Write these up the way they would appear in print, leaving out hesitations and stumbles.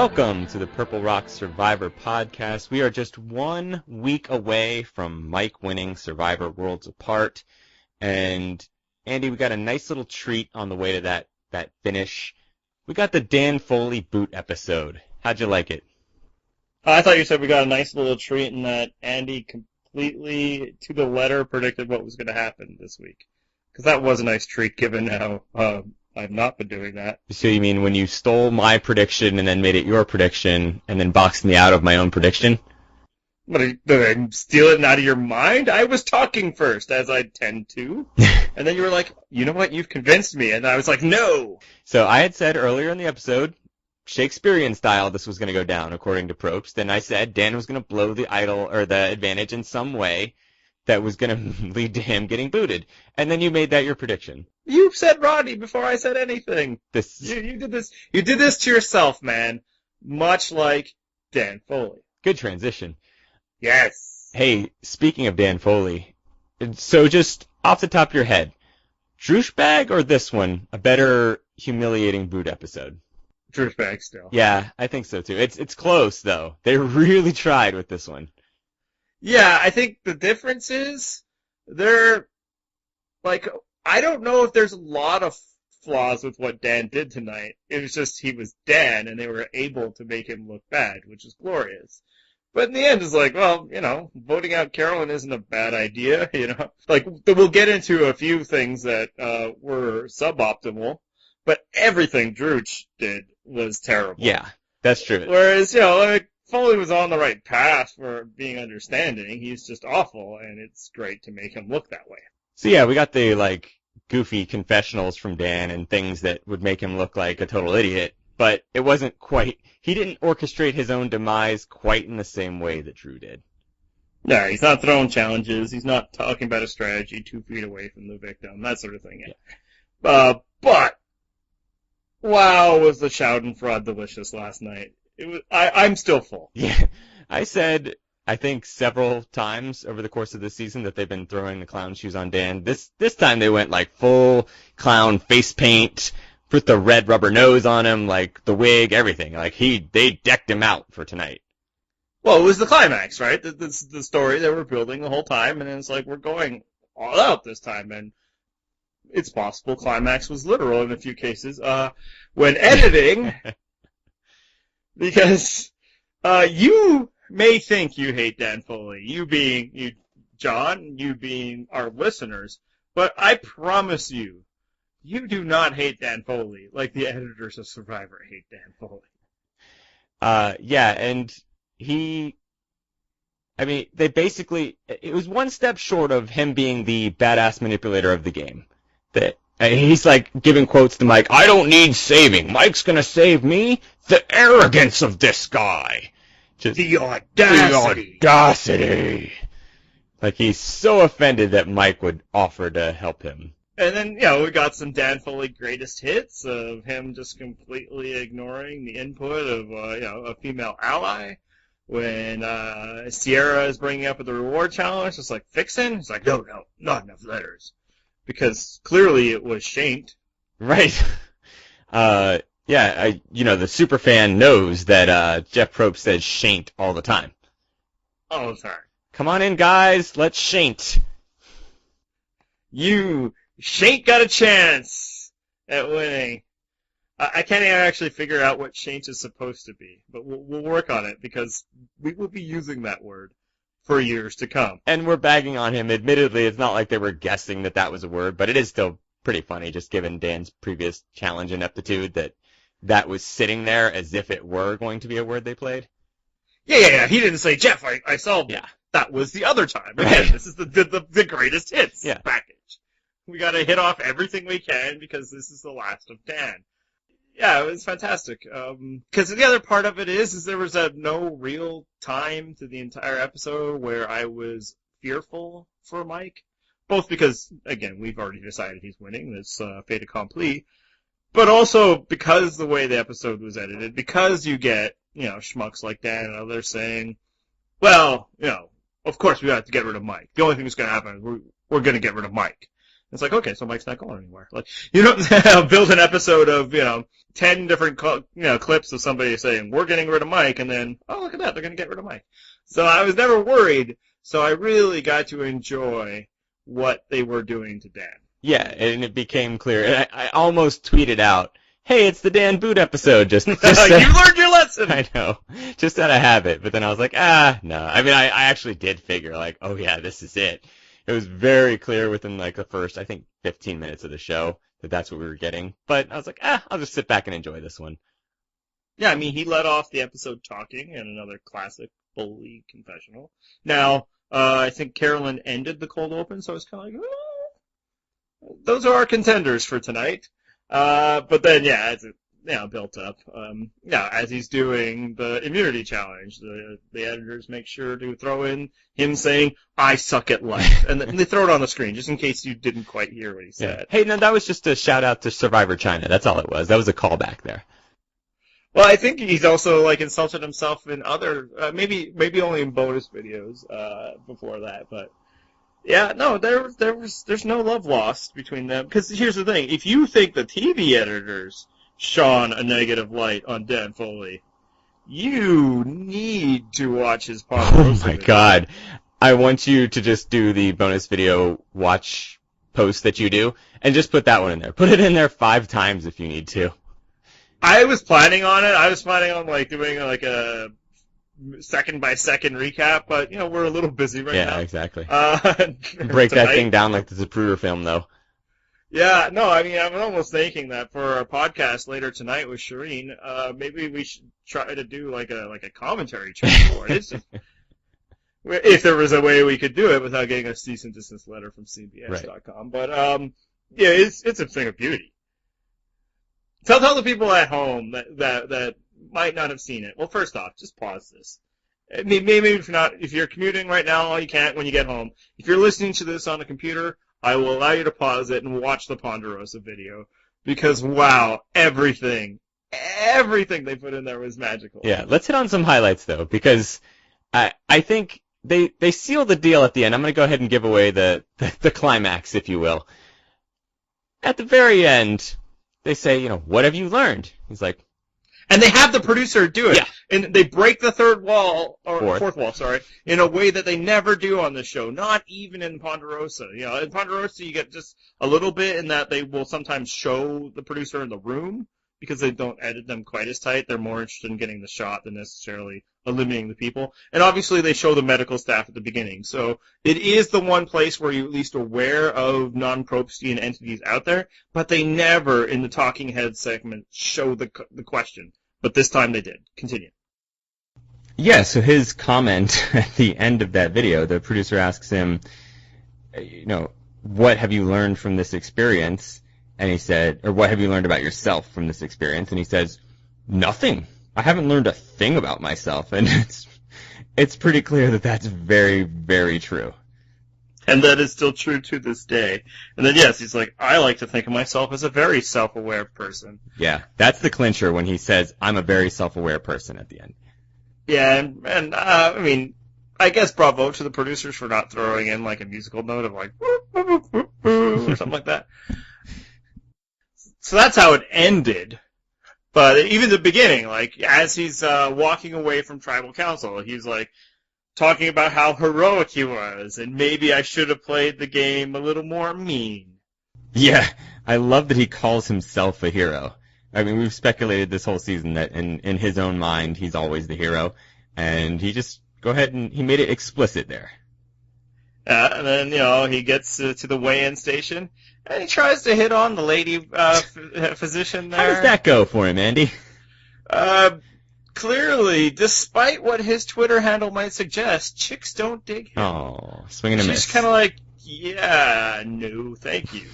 Welcome to the Purple Rock Survivor podcast. We are just 1 week away from Mike winning Survivor Worlds Apart. And Andy, we got a nice little treat on the way to that finish. We got the Dan Foley boot episode. How'd you like it? I thought you said we got a nice little treat in that Andy completely, to the letter, predicted what was going to happen this week. Because that was a nice treat, given how I've not been doing that. So you mean when you stole my prediction and then made it your prediction and then boxed me out of my own prediction? What, did I steal it out of your mind? I was talking first, as I tend to. And then you were like, you know what, you've convinced me. And I was like, no! So I had said earlier in the episode, Shakespearean style, this was going to go down, according to Probst. And I said Dan was going to blow the advantage in some way that was going to lead to him getting booted. And then you made that your prediction. You said Rodney before I said anything. You did this. You did this to yourself, man. Much like Dan Foley. Good transition. Yes. Hey, speaking of Dan Foley, so just off the top of your head, Douchebag or this one, a better humiliating boot episode? Douchebag still. Yeah, I think so too. It's close though. They really tried with this one. Yeah, I think the difference is they're like, I don't know if there's a lot of flaws with what Dan did tonight. It was just he was Dan, and they were able to make him look bad, which is glorious. But in the end, it's like, well, voting out Carolyn isn't a bad idea, Like, we'll get into a few things that were suboptimal, but everything Drooch did was terrible. Yeah, that's true. Whereas, Foley was on the right path for being understanding. He's just awful, and it's great to make him look that way. So yeah, we got the, goofy confessionals from Dan and things that would make him look like a total idiot, but it wasn't quite, he didn't orchestrate his own demise quite in the same way that Drew did. No, he's not throwing challenges. He's not talking about a strategy 2 feet away from the victim, that sort of thing. Yeah. But, wow, was the Schadenfreude delicious last night. I'm still full. Yeah, I said, I think several times over the course of this season that they've been throwing the clown shoes on Dan. This time they went full clown face paint, put the red rubber nose on him, the wig, everything. They decked him out for tonight. Well, it was the climax, right? This is the story they were building the whole time, and it's we're going all out this time, and it's possible climax was literal in a few cases. When editing, because you may think you hate Dan Foley, you being you, John, you being our listeners, but I promise you, you do not hate Dan Foley like the editors of Survivor hate Dan Foley. Yeah, and they basically, it was one step short of him being the badass manipulator of the game. He's giving quotes to Mike, I don't need saving. Mike's gonna save me? The arrogance of this guy. Just the audacity. The audacity. He's so offended that Mike would offer to help him. And then, we got some Dan Foley greatest hits of him just completely ignoring the input of, a female ally. When Sierra is bringing up the reward challenge, it's fixin'? He's no, not enough letters. Because clearly it was shanked. Right. The superfan knows that Jeff Probst says shanked all the time. Oh, sorry. Come on in, guys. Let's shanked. Shank got a chance at winning. I can't even actually figure out what shanked is supposed to be, but we'll work on it because we will be using that word for years to come. And we're bagging on him. Admittedly, it's not like they were guessing that was a word, but it is still pretty funny, just given Dan's previous challenge ineptitude, that was sitting there as if it were going to be a word they played. Yeah. He didn't say, Jeff, I solved it. Yeah. That was the other time. Right. Again, this is the greatest hits package. We got to hit off everything we can because this is the last of Dan. Yeah, it was fantastic. Because the other part of it is there was no real time to the entire episode where I was fearful for Mike. Both because, again, we've already decided he's winning. It's fait accompli. But also because the way the episode was edited, because you get, schmucks like Dan and others saying, well, of course we have to get rid of Mike. The only thing that's going to happen is we're going to get rid of Mike. It's like, okay, so Mike's not going anywhere. Like, you don't build an episode of, 10 different, clips of somebody saying, we're getting rid of Mike, and then, oh, look at that, they're going to get rid of Mike. So I was never worried, so I really got to enjoy what they were doing to Dan. Yeah, and it became clear. And I almost tweeted out, hey, it's the Dan Boot episode. Just you learned your lesson! I know. Just out of habit. But then I was like, no. I mean, I actually did figure, like, oh yeah, this is it. It was very clear within, like, the first, I think, 15 minutes of the show that that's what we were getting. But I was like, I'll just sit back and enjoy this one. Yeah, I mean, he led off the episode talking in another classic bully confessional. Now, I think Carolyn ended the cold open, so I was kind of like, those are our contenders for tonight. But then, yeah, as it built up, as he's doing the immunity challenge, the editors make sure to throw in him saying, I suck at life. And they throw it on the screen, just in case you didn't quite hear what he said. Yeah. Hey, no, that was just a shout out to Survivor China. That's all it was. That was a callback there. Well, I think he's also, like, insulted himself in other, maybe only in bonus videos, before that, but. Yeah, no, there's no love lost between them. Because here's the thing: if you think the TV editors shone a negative light on Dan Foley, you need to watch his podcast. Oh my God! I want you to just do the bonus video watch post that you do, and just put that one in there. Put it in there 5 times if you need to. I was planning on it. I was planning on doing a second by second recap, but we're a little busy right now. Yeah, exactly. Break that thing down like the Zapruder film, though. Yeah, no, I mean, I'm almost thinking that for our podcast later tonight with Shireen, maybe we should try to do like a commentary track for it. It's just, if there was a way we could do it without getting a cease and desist letter from CBS.com. Right. But it's a thing of beauty. Tell the people at home that might not have seen it. Well, first off, just pause this. Maybe if you're commuting right now, you can't when you get home. If you're listening to this on a computer, I will allow you to pause it and watch the Ponderosa video. Because, wow, everything they put in there was magical. Yeah, let's hit on some highlights, though, because I think they seal the deal at the end. I'm going to go ahead and give away the climax, if you will. At the very end, they say, what have you learned? He's like, and they have the producer do it. Yeah. And they break the fourth wall, in a way that they never do on the show. Not even in Ponderosa. In Ponderosa you get just a little bit in that they will sometimes show the producer in the room because they don't edit them quite as tight. They're more interested in getting the shot than necessarily eliminating the people. And obviously they show the medical staff at the beginning. So it is the one place where you're at least aware of non-Probstian entities out there, but they never, in the talking head segment, show the question. But this time they did. Continue. Yeah, so his comment at the end of that video, the producer asks him, what have you learned from this experience? And he said, or what have you learned about yourself from this experience? And he says, nothing. I haven't learned a thing about myself. And it's pretty clear that that's very, very true. And that is still true to this day. And then, yes, he's like, I like to think of myself as a very self-aware person. Yeah, that's the clincher when he says, I'm a very self-aware person at the end. Yeah, and I mean, I guess bravo to the producers for not throwing in, like, a musical note of, like, whoop, whoop, whoop, whoop, or something like that. So that's how it ended. But even the beginning, like, as he's walking away from tribal council, he's like, talking about how heroic he was, and maybe I should have played the game a little more mean. Yeah, I love that he calls himself a hero. I mean, we've speculated this whole season that in his own mind, he's always the hero, and he just he made it explicit there. And then, he gets to the weigh-in station, and he tries to hit on the lady physician there. How does that go for him, Andy? Clearly, despite what his Twitter handle might suggest, chicks don't dig him. Oh, swing and a miss. She's kind of like, yeah, no, thank you.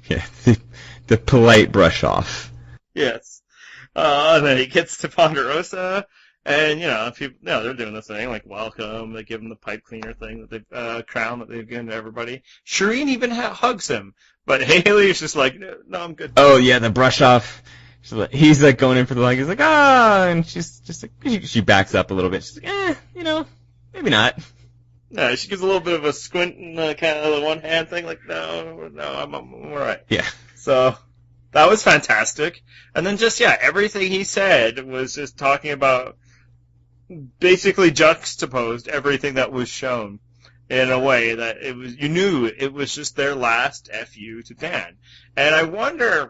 Yeah, the polite brush off. Yes. And then he gets to Ponderosa, and, people, they're doing this thing, like, welcome, they give him the pipe cleaner thing, that they've, crown that they've given to everybody. Shireen even hugs him, but Haley's just like, no, I'm good. Oh, yeah, the brush off. He's like going in for the leg. He's like, and she's just like, she backs up a little bit. She's like, maybe not. No, she gives a little bit of a squint and kind of the one hand thing, like, no, I'm all right. Yeah. So that was fantastic. And then just, everything he said was just talking about basically juxtaposed everything that was shown in a way that you knew it was just their last FU to Dan. And I wonder,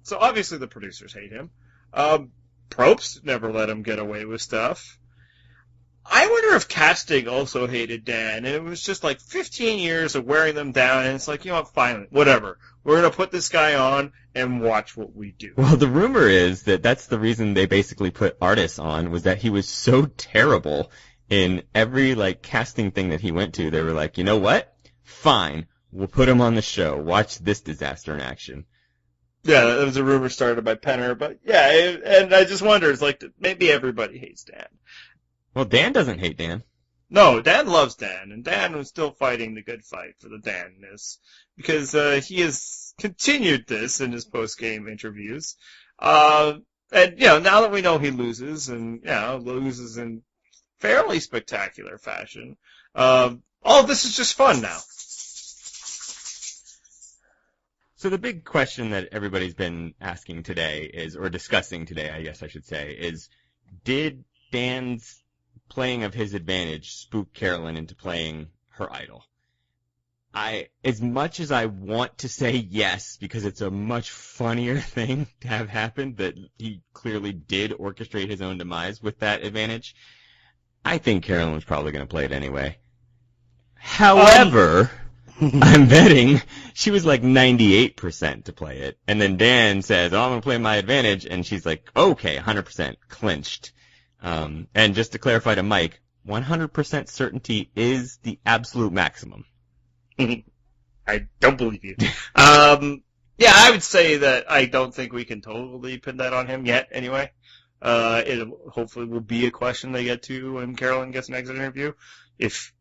so obviously the producers hate him. Probst never let him get away with stuff. I wonder if casting also hated Dan, and it was just 15 years of wearing them down, and it's fine, whatever. We're going to put this guy on and watch what we do. Well, the rumor is that that's the reason they basically put Artis on, was that he was so terrible in every, casting thing that he went to. They were like, you know what? Fine. We'll put him on the show. Watch this disaster in action. Yeah, that was a rumor started by Penner, but and I just wonder, it's maybe everybody hates Dan. Well, Dan doesn't hate Dan. No, Dan loves Dan, and Dan was still fighting the good fight for the Dan-ness, because he has continued this in his post-game interviews. And, now that we know he loses, and, loses in fairly spectacular fashion, all of this is just fun now. So the big question that everybody's been asking today or discussing today, I guess I should say, is did Dan's playing of his advantage spook Carolyn into playing her idol? As much as I want to say yes, because it's a much funnier thing to have happened, that he clearly did orchestrate his own demise with that advantage, I think Carolyn was probably going to play it anyway. However, I'm betting she was 98% to play it. And then Dan says, I'm going to play my advantage. And she's like, okay, 100% clinched. And just to clarify to Mike, 100% certainty is the absolute maximum. I don't believe you. I would say that I don't think we can totally pin that on him yet, anyway. It hopefully will be a question they get to when Carolyn gets an exit interview. If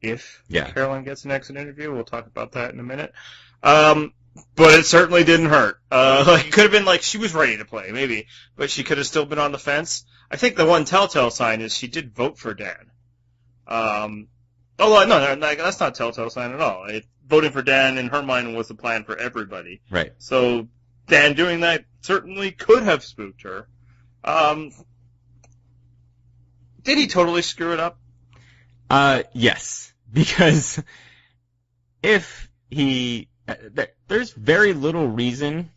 Carolyn gets an exit interview, we'll talk about that in a minute. But it certainly didn't hurt. It could have been she was ready to play, maybe, but she could have still been on the fence. I think the one telltale sign is she did vote for Dan. No, that's not a telltale sign at all. Voting for Dan in her mind was the plan for everybody. Right. So Dan doing that certainly could have spooked her. Did he totally screw it up? Yes, because if there's very little reason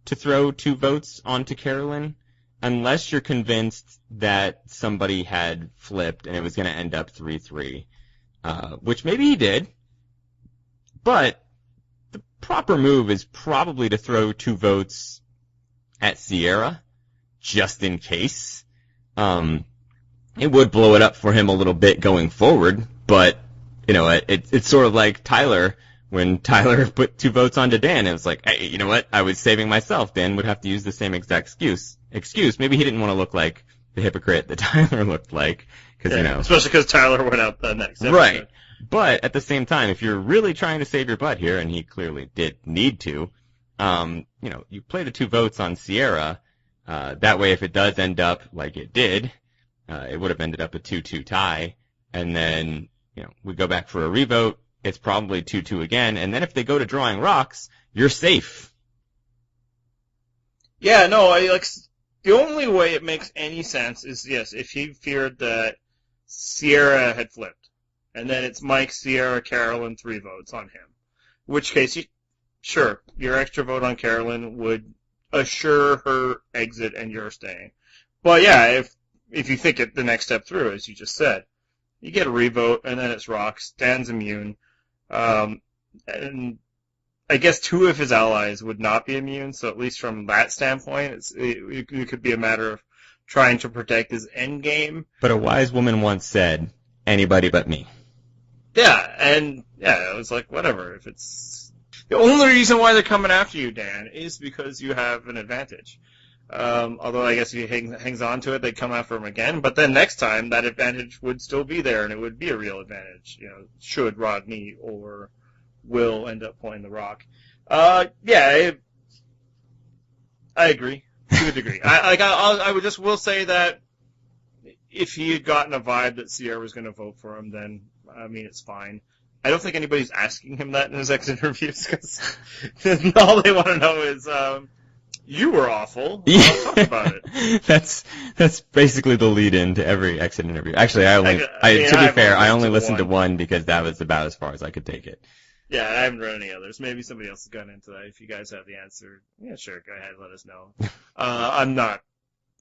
to throw 2 votes onto Carolyn unless you're convinced that somebody had flipped and it was going to end up 3-3, which maybe he did, but the proper move is probably to throw 2 votes at Sierra, just in case. It would blow it up for him a little bit going forward, but, it's sort of like Tyler, when Tyler put 2 votes onto Dan, it was like, hey, you know what, I was saving myself. Dan would have to use the same exact excuse. Maybe he didn't want to look like the hypocrite that Tyler looked like, especially because Tyler went out the next episode. Right. But at the same time, if you're really trying to save your butt here, and he clearly did need to, you play the 2 votes on Sierra, that way if it does end up like it did, it would have ended up a 2-2 tie, and then, we go back for a revote, it's probably 2-2 again, and then if they go to drawing rocks, you're safe. Yeah, no, the only way it makes any sense is, yes, if he feared that Sierra had flipped, and then it's Mike, Sierra, Carolyn, 3 votes on him. In which case, sure, your extra vote on Carolyn would assure her exit and your staying. But yeah, if you think it the next step through, as you just said, you get a revote, and then it's rocks. Dan's immune. And I guess 2 of his allies would not be immune, so at least from that standpoint, it could be a matter of trying to protect his end game. But a wise woman once said, anybody but me. Yeah, and it was like, whatever. If it's the only reason why they're coming after you, Dan, is because you have an advantage. Although I guess if he hangs on to it, they'd come after him again. But then next time, that advantage would still be there, and it would be a real advantage. Should Rodney or Will end up playing the rock. I agree to a degree. I will say that if he had gotten a vibe that Sierra was going to vote for him, then I mean, it's fine. I don't think anybody's asking him that in his exit interviews, because all they want to know is, you were awful. Talk about it. That's basically the lead-in to every exit interview. Actually, to be fair, I only listened to one because that was about as far as I could take it. Yeah, I haven't read any others. Maybe somebody else has gone into that. If you guys have the answer, yeah, sure, go ahead, let us know. I'm not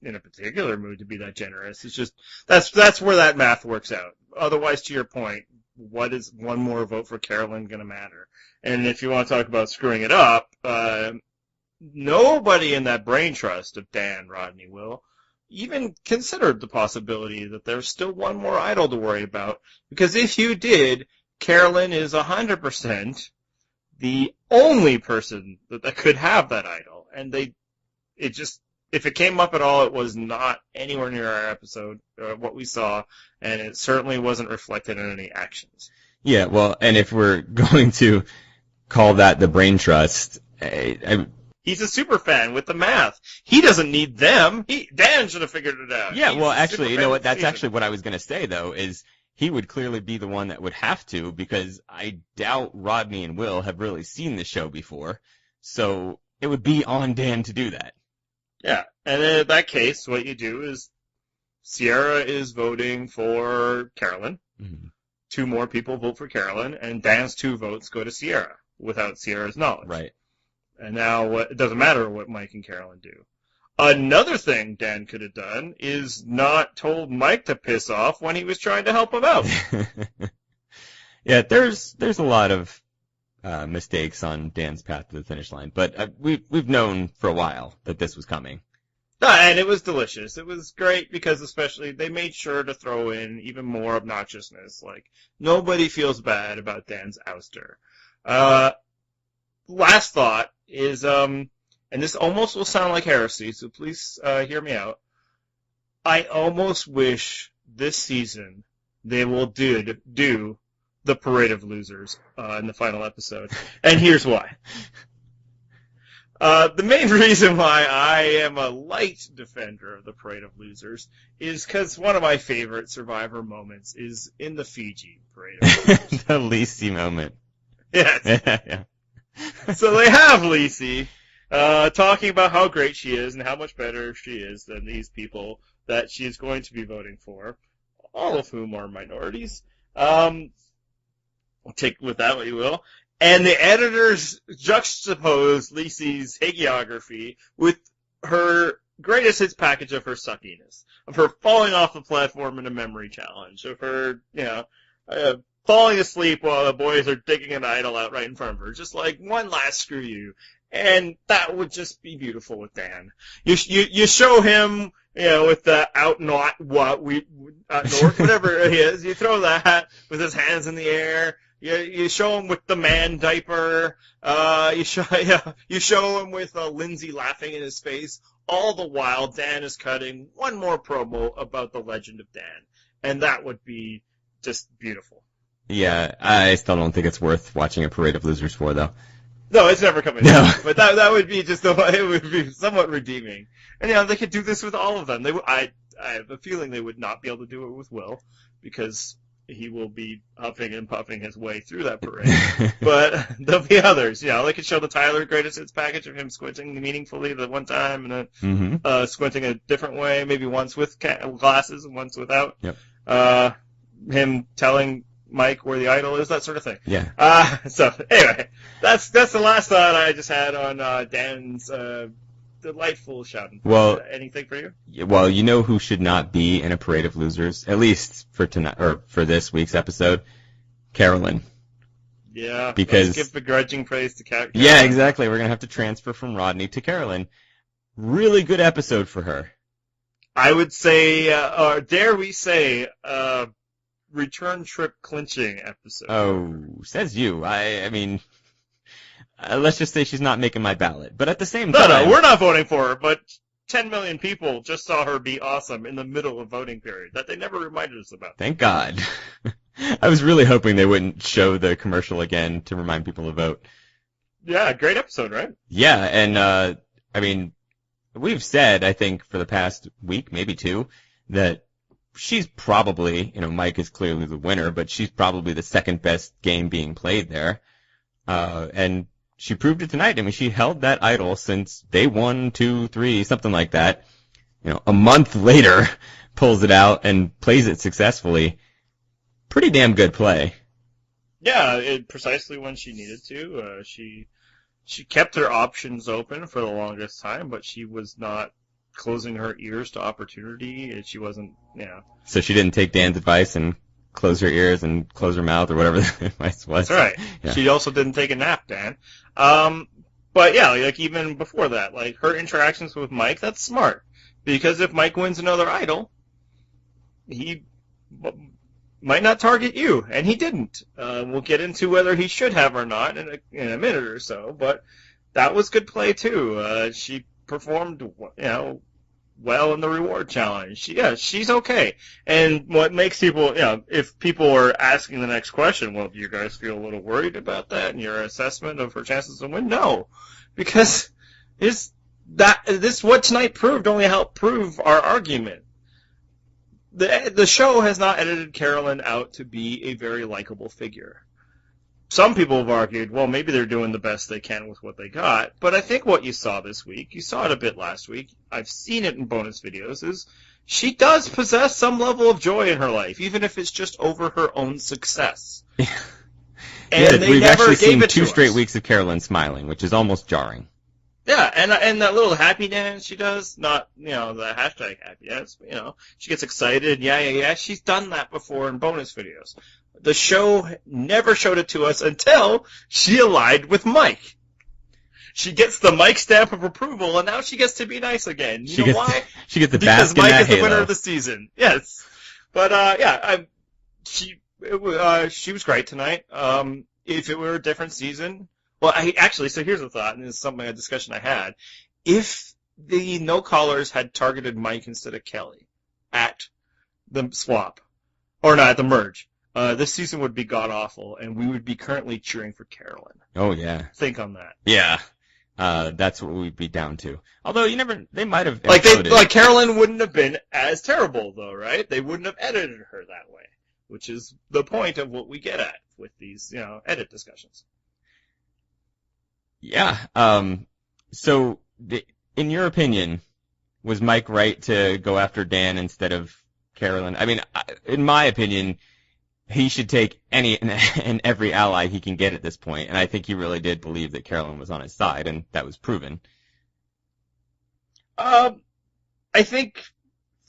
in a particular mood to be that generous. It's just, that's where that math works out. Otherwise, to your point, what is one more vote for Carolyn going to matter? And if you want to talk about screwing it up, nobody in that brain trust of Dan, Rodney, Will, even considered the possibility that there's still one more idol to worry about. Because if you did, Carolyn is 100% the only person that could have that idol. And if it came up at all, it was not anywhere near our episode, what we saw, and it certainly wasn't reflected in any actions. Yeah, well, and if we're going to call that the brain trust, he's a super fan with the math. He doesn't need them. Dan should have figured it out. Yeah, well, actually, you know what? That's actually what I was going to say, though, is he would clearly be the one that would have to, because I doubt Rodney and Will have really seen the show before. So it would be on Dan to do that. Yeah, and in that case, what you do is Sierra is voting for Carolyn. Mm-hmm. 2 more people vote for Carolyn, and Dan's 2 votes go to Sierra without Sierra's knowledge. Right. And now it doesn't matter what Mike and Carolyn do. Another thing Dan could have done is not told Mike to piss off when he was trying to help him out. Yeah, there's a lot of mistakes on Dan's path to the finish line, but we've known for a while that this was coming. And it was delicious. It was great because especially they made sure to throw in even more obnoxiousness. Like, nobody feels bad about Dan's ouster. Last thought is, and this almost will sound like heresy, so please hear me out. I almost wish this season they will do the Parade of Losers in the final episode. And here's why. The main reason why I am a light defender of the Parade of Losers is because one of my favorite Survivor moments is in the Fiji Parade of Losers. The Lisi moment. Yes. Yeah. So they have Lisi talking about how great she is and how much better she is than these people that she is going to be voting for, all of whom are minorities. Take with that what you will. And the editors juxtapose Lisi's hagiography with her greatest hits package of her suckiness, of her falling off the platform in a memory challenge, of her, falling asleep while the boys are digging an idol out right in front of her. Just like one last screw you. And that would just be beautiful with Dan. You show him, with the out north, whatever he is. You throw that with his hands in the air. You show him with the man diaper. You show him with Lindsay laughing in his face. All the while, Dan is cutting one more promo about the legend of Dan, and that would be just beautiful. Yeah, I still don't think it's worth watching a Parade of Losers for, though. No, it's never coming out. But that would be it would be somewhat redeeming. And they could do this with all of them. I have a feeling they would not be able to do it with Will, because he will be huffing and puffing his way through that parade. But there'll be others. They could show the Tyler greatest hits package of him squinting meaningfully the one time, and then squinting a different way, maybe once with glasses and once without. Yep. Him telling Mike where the idol is, that sort of thing. Yeah. So anyway, that's the last thought I just had on Dan's delightful shouting. Well, anything for you? Well, you know who should not be in a Parade of Losers, at least for tonight or for this week's episode? Carolyn. Yeah. Because let's give begrudging praise to Carolyn. Yeah, exactly. We're gonna have to transfer from Rodney to Carolyn. Really good episode for her. I would say, or dare we say, return trip clinching episode. Oh, says you. I mean, let's just say she's not making my ballot. But at the same time... No, we're not voting for her, but 10 million people just saw her be awesome in the middle of voting period that they never reminded us about. Thank God. I was really hoping they wouldn't show the commercial again to remind people to vote. Yeah, great episode, right? Yeah, and, I mean, we've said, I think, for the past week, maybe 2, that she's probably, Mike is clearly the winner, but she's probably the second best game being played there. And she proved it tonight. I mean, she held that idol since day 1, 2, 3, something like that. A month later, pulls it out and plays it successfully. Pretty damn good play. Yeah, precisely when she needed to. She kept her options open for the longest time, but she was not closing her ears to opportunity, and she wasn't, So she didn't take Dan's advice and close her ears and close her mouth or whatever the advice was. That's right. Yeah. She also didn't take a nap, Dan. But yeah, like even before that, like her interactions with Mike, that's smart. Because if Mike wins another idol, he might not target you, and he didn't. We'll get into whether he should have or not in a minute or so, but that was good play too. She performed, well in the reward challenge. She's okay. And what makes people, if people are asking the next question, well, do you guys feel a little worried about that and your assessment of her chances to win? No, because what tonight proved only helped prove our argument. The show has not edited Carolyn out to be a very likable figure. Some people have argued, well, maybe they're doing the best they can with what they got, but I think what you saw this week, you saw it a bit last week, I've seen it in bonus videos, is she does possess some level of joy in her life, even if it's just over her own success. And we've actually seen 2 straight weeks of Carolyn smiling, which is almost jarring. Yeah, and that little happy dance she does, not, the hashtag happy dance, she gets excited, yeah, she's done that before in bonus videos. The show never showed it to us until she allied with Mike. She gets the Mike stamp of approval, and now she gets to be nice again. You know why? She gets the bask in that halo. Because Mike is the winner of the season. Yes. But, she was great tonight. If it were a different season, so here's the thought, and this is a discussion I had. If the no-callers had targeted Mike instead of Kelly at the swap, or not, at the merge, this season would be god-awful, and we would be currently cheering for Carolyn. Oh, yeah. Think on that. Yeah. That's what we'd be down to. Although, they might have Like Carolyn wouldn't have been as terrible, though, right? They wouldn't have edited her that way, which is the point of what we get at with these, edit discussions. Yeah. So, in your opinion, was Mike right to go after Dan instead of Carolyn? I mean, in my opinion, he should take any and every ally he can get at this point, and I think he really did believe that Carolyn was on his side, and that was proven. I think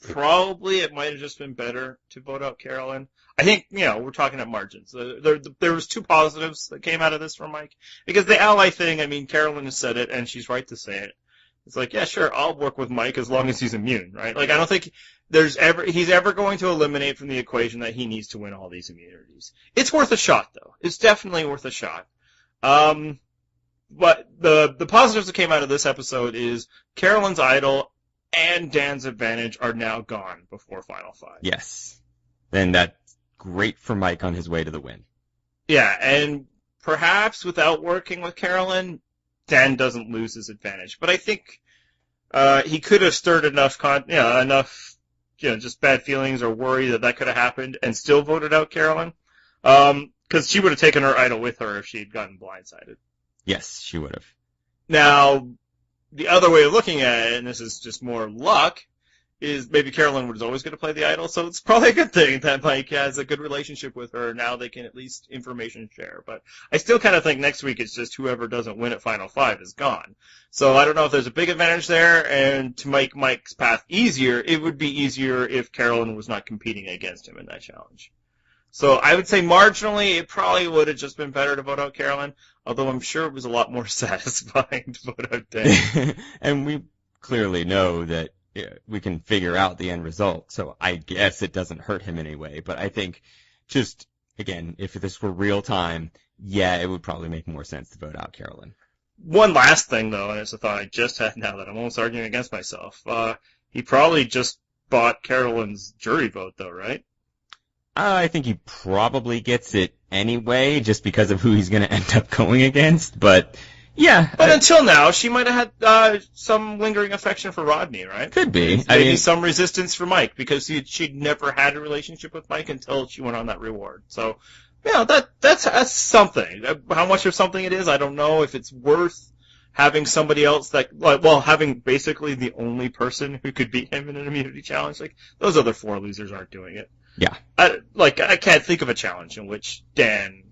probably it might have just been better to vote out Carolyn. I think, we're talking at margins. There was 2 positives that came out of this from Mike. Because the ally thing, I mean, Carolyn has said it, and she's right to say it. It's like, yeah, sure, I'll work with Mike as long as he's immune, right? Like, I don't think he's ever going to eliminate from the equation that he needs to win all these immunities. It's worth a shot, though. It's definitely worth a shot. But the positives that came out of this episode is Carolyn's idol and Dan's advantage are now gone before Final 5. Yes. Then that's great for Mike on his way to the win. Yeah, and perhaps without working with Carolyn, Dan doesn't lose his advantage. But I think he could have stirred enough just bad feelings or worry that could have happened and still voted out Carolyn. Because she would have taken her idol with her if she had gotten blindsided. Yes, she would have. Now, the other way of looking at it, and this is just more luck, is maybe Carolyn was always going to play the idol, so it's probably a good thing that Mike has a good relationship with her. Now they can at least information share. But I still kind of think next week it's just whoever doesn't win at Final 5 is gone. So I don't know if there's a big advantage there, and to make Mike's path easier, it would be easier if Carolyn was not competing against him in that challenge. So I would say marginally, it probably would have just been better to vote out Carolyn, although I'm sure it was a lot more satisfying to vote out Dan. And we clearly know that we can figure out the end result, so I guess it doesn't hurt him anyway. But I think just, again, if this were real time, yeah, it would probably make more sense to vote out Carolyn. One last thing, though, and it's a thought I just had now that I'm almost arguing against myself. He probably just bought Carolyn's jury vote, though, right? I think he probably gets it anyway, just because of who he's going to end up going against. But Yeah. But until now, she might have had some lingering affection for Rodney, right? Could be. Maybe some resistance for Mike, because she'd never had a relationship with Mike until she went on that reward. So, yeah, that's something. How much of something it is, I don't know. If it's worth having somebody else having basically the only person who could beat him in an immunity challenge, like, those other 4 losers aren't doing it. Yeah. I can't think of a challenge in which Dan,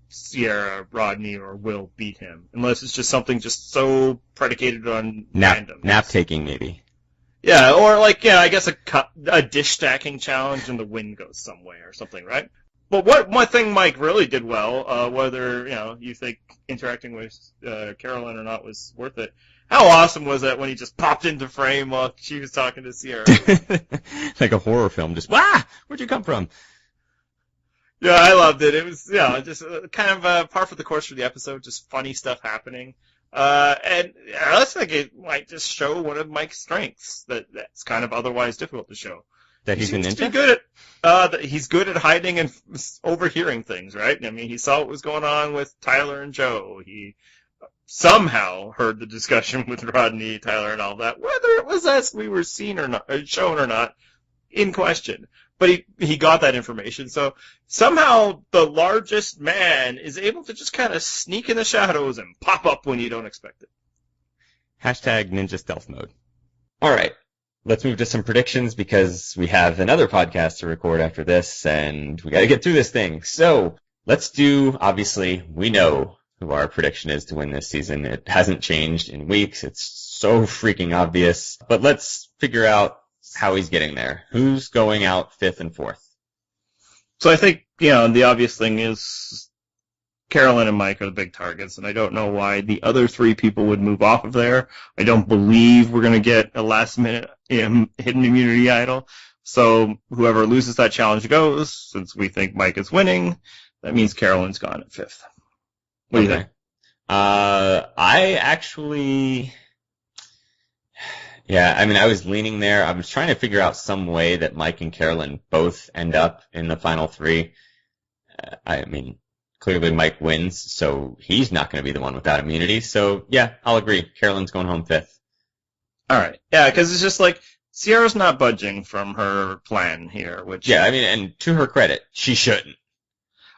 Sierra, Rodney, or Will beat him, unless it's just something just so predicated on random. Nap taking, maybe. Yeah, or I guess a dish stacking challenge and the win goes some way or something, right? But one thing Mike really did well, whether, you think interacting with Carolyn or not was worth it, how awesome was that when he just popped into frame while she was talking to Sierra? Like a horror film, just, where'd you come from? Yeah, I loved it. It was, just kind of par for the course for the episode, just funny stuff happening. And I think it might just show one of Mike's strengths that's kind of otherwise difficult to show. That he's a ninja? He's good at hiding and overhearing things, right? I mean, he saw what was going on with Tyler and Joe. He somehow heard the discussion with Rodney, Tyler, and all that. Whether it was us we were seen or not, shown or not, in question. But he got that information. So somehow the largest man is able to just kind of sneak in the shadows and pop up when you don't expect it. Hashtag ninja stealth mode. All right. Let's move to some predictions because we have another podcast to record after this, and we got to get through this thing. So let's do, obviously, we know who our prediction is to win this season. It hasn't changed in weeks. It's so freaking obvious. But let's figure out how he's getting there. Who's going out 5th and 4th? So I think, the obvious thing is Carolyn and Mike are the big targets, and I don't know why the other 3 people would move off of there. I don't believe we're going to get a last-minute hidden immunity idol. So whoever loses that challenge goes. Since we think Mike is winning, that means Carolyn's gone at 5th. What do you think? I actually... Yeah, I mean, I was leaning there. I was trying to figure out some way that Mike and Carolyn both end up in the final 3. I mean, clearly Mike wins, so he's not going to be the one without immunity. So, yeah, I'll agree. Carolyn's going home 5th. All right. Yeah, because it's just like Sierra's not budging from her plan here, which... Yeah, I mean, and to her credit, she shouldn't.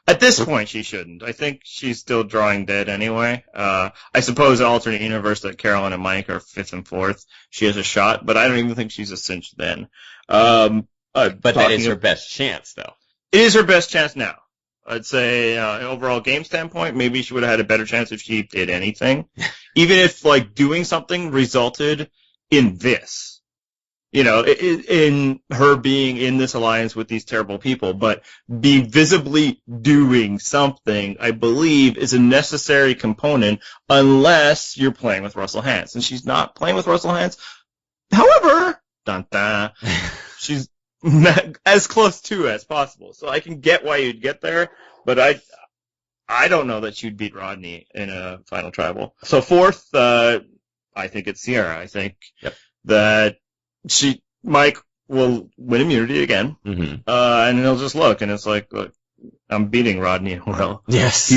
At this point, she shouldn't. I think she's still drawing dead anyway. I suppose in alternate universe that Carolyn and Mike are 5th and 4th. She has a shot, but I don't even think she's a cinch then. But that is her best chance, though. It is her best chance now. I'd say, an overall game standpoint, maybe she would have had a better chance if she did anything. Even if, doing something resulted in this. In her being in this alliance with these terrible people, but be visibly doing something, I believe, is a necessary component unless you're playing with Russell Hantz. And she's not playing with Russell Hantz. However, she's as close to as possible. So I can get why you'd get there, but I don't know that she'd beat Rodney in a final tribal. So 4th, I think it's Sierra. I think that Mike will win immunity again, and he'll just look, and it's like, look, I'm beating Rodney and Will. Yes.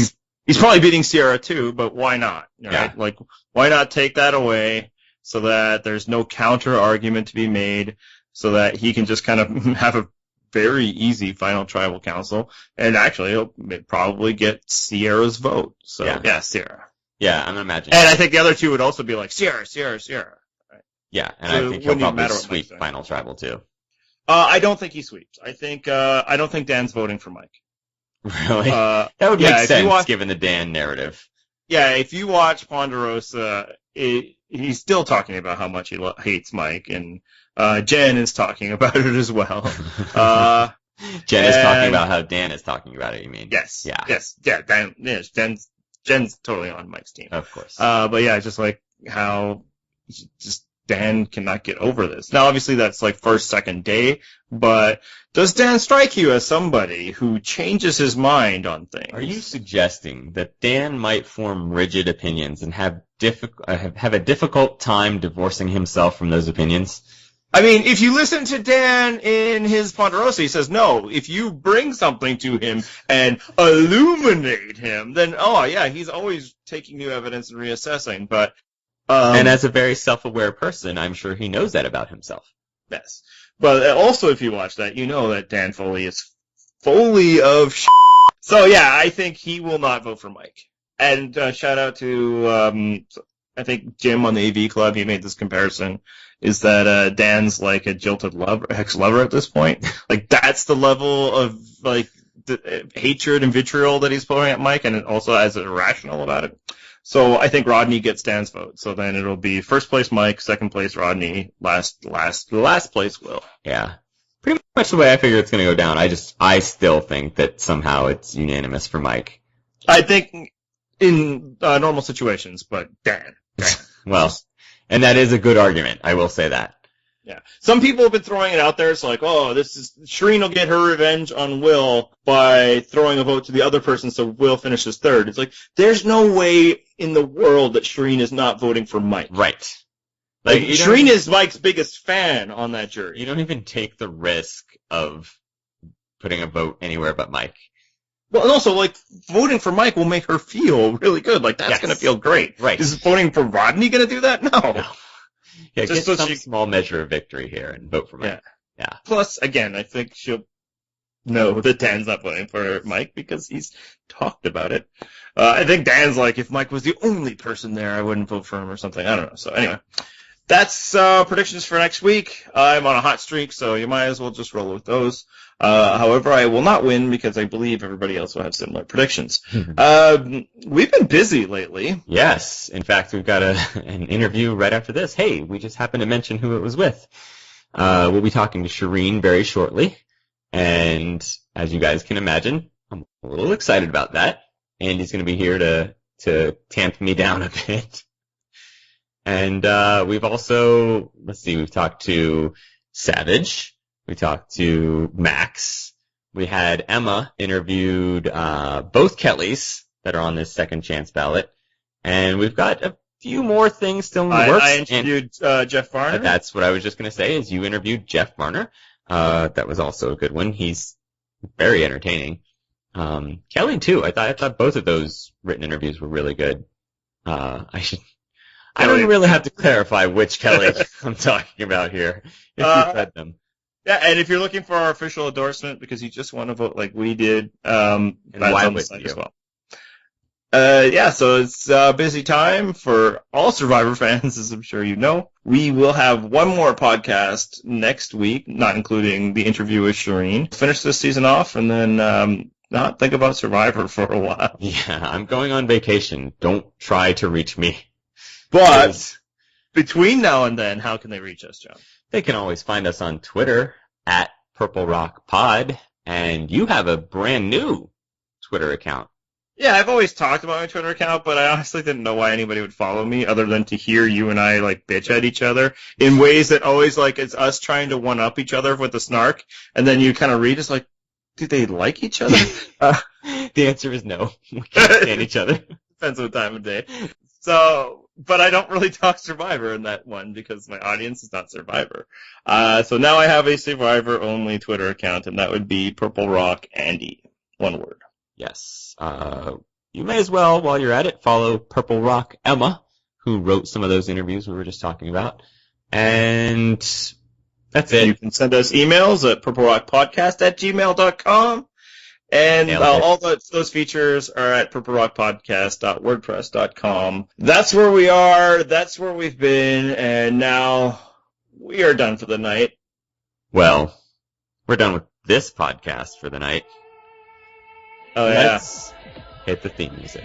He's probably beating Sierra too, but why not? Right? Yeah. Why not take that away so that there's no counter argument to be made, so that he can just kind of have a very easy final tribal council, and actually he'll probably get Sierra's vote. So, yeah Sierra. Yeah, I'm imagining. And I think the other 2 would also be like, Sierra. Yeah, and so I think he'll probably sweep final tribal too. I don't think he sweeps. I don't think Dan's voting for Mike. Really? That would make sense given the Dan narrative. Yeah, if you watch Ponderosa, he's still talking about how much he hates Mike, and Jen is talking about it as well. Jen is talking about how Dan is talking about it, you mean? Yes. Yeah. Yes. Yeah, Jen's totally on Mike's team. Of course. But yeah, just like how just Dan cannot get over this. Now, obviously, that's first, second day, but does Dan strike you as somebody who changes his mind on things? Are you suggesting that Dan might form rigid opinions and have a difficult time divorcing himself from those opinions? I mean, if you listen to Dan in his Ponderosa, he says, no, if you bring something to him and illuminate him, then, he's always taking new evidence and reassessing. But and as a very self-aware person, I'm sure he knows that about himself. Yes. But also, if you watch that, you know that Dan Foley is fully of shit. So, yeah, I think he will not vote for Mike. And shout out to, I think Jim on the AV Club, he made this comparison, is that Dan's like a jilted ex-lover at this point. Like, that's the level of, like, the hatred and vitriol that he's pouring at Mike, and also as irrational about it. So I think Rodney gets Dan's vote. So then it'll be first place Mike, second place Rodney, last place Will. Yeah. Pretty much the way I figure it's going to go down. I still think that somehow it's unanimous for Mike. I think in normal situations, but Dan. Well, and that is a good argument. I will say that. Yeah. Some people have been throwing it out there. It's like, Shireen will get her revenge on Will by throwing a vote to the other person so Will finishes third. It's like, there's no way in the world that Shireen is not voting for Mike. Right. Like Shireen is Mike's biggest fan on that jury. You don't even take the risk of putting a vote anywhere but Mike. Well, and also, like, voting for Mike will make her feel really good. Like, that's going to feel great. Right. Is voting for Rodney going to do that? No. Yeah, just get some small measure of victory here and vote for Mike. Yeah. Plus, again, I think she'll know that Dan's not voting for Mike because he's talked about it. I think Dan's like, if Mike was the only person there, I wouldn't vote for him or something. I don't know. So anyway, that's predictions for next week. I'm on a hot streak, so you might as well just roll with those. However, I will not win because I believe everybody else will have similar predictions. We've been busy lately. Yes. In fact, we've got an interview right after this. Hey, we just happened to mention who it was with. We'll be talking to Shireen very shortly. And as you guys can imagine, I'm a little excited about that. Andy's going to be here to tamp me down a bit. And we've also, we've talked to Savage. We talked to Max. We had Emma interviewed both Kellys that are on this second chance ballot. And we've got a few more things still in the works. I interviewed Jeff Varner. That's what I was just going to say, is you interviewed Jeff Varner. That was also a good one. He's very entertaining. Kelly, too. I thought both of those written interviews were really good. I don't really have to clarify which Kelly I'm talking about here, if you've read them. Yeah, and if you're looking for our official endorsement, because you just want to vote like we did, and why would you? As well. So it's a busy time for all Survivor fans, as I'm sure you know. We will have one more podcast next week, not including the interview with Shireen. Finish this season off, and then not think about Survivor for a while. Yeah, I'm going on vacation. Don't try to reach me. But between now and then, how can they reach us, John? They can always find us on Twitter at Purple Rock Pod, and you have a brand new Twitter account. Yeah, I've always talked about my Twitter account, but I honestly didn't know why anybody would follow me other than to hear you and I, like, bitch at each other in ways that always, like, it's us trying to one-up each other with a snark, and then you kind of read, it's like, do they like each other? The answer is no. We can't stand each other. Depends on the time of day. So, but I don't really talk Survivor in that one because my audience is not Survivor. So now I have a Survivor-only Twitter account, and that would be Purple Rock Andy. One word. Yes. You may as well, while you're at it, follow Purple Rock Emma, who wrote some of those interviews we were just talking about. And that's it. You can send us emails at purplerockpodcast@gmail.com. And all those features are at purplerockpodcast.wordpress.com. That's where we are. That's where we've been. And now we are done for the night. Well, we're done with this podcast for the night. Oh, Let's hit the theme music.